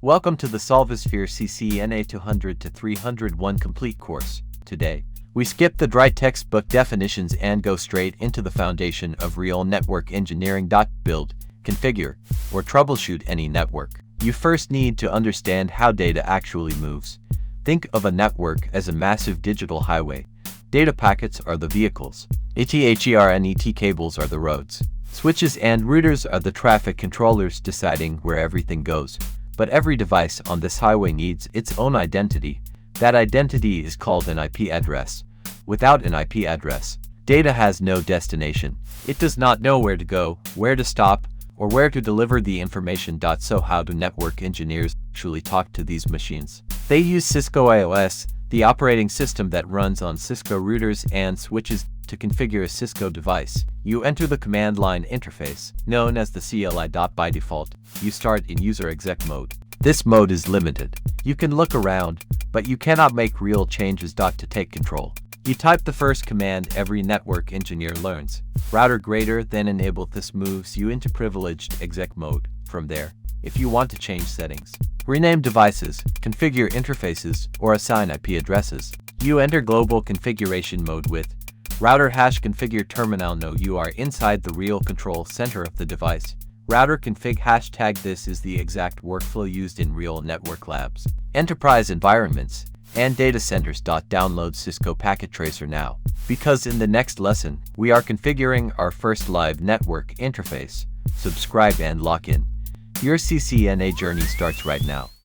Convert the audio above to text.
Welcome to the SolveSphere CCNA 200 to 301 complete course. Today, we skip the dry textbook definitions and go straight into the foundation of real network engineering. Build, configure, or troubleshoot any network. You first need to understand how data actually moves. Think of a network as a massive digital highway. Data packets are the vehicles. Ethernet cables are the roads. Switches and routers are the traffic controllers deciding where everything goes. But every device on this highway needs its own identity. That identity is called an IP address. Without an IP address, data has no destination. It does not know where to go, where to stop, or where to deliver the information. So how do network engineers actually talk to these machines? They use Cisco IOS, the operating system that runs on Cisco routers and switches. To configure a Cisco device, you enter the command line interface, known as the CLI. By default, you start in user exec mode. This mode is limited. You can look around, but you cannot make real changes. To take control, you type the first command every network engineer learns. Router greater than enable. This moves you into privileged exec mode. From there, if you want to change settings, rename devices, configure interfaces, or assign IP addresses, you enter global configuration mode with router #configure terminal. Now you are inside the real control center of the device. Router config #. This is the exact workflow used in real network labs, enterprise environments, and data centers. Download Cisco Packet Tracer now, because in the next lesson, we are configuring our first live network interface. Subscribe and lock in. Your CCNA journey starts right now.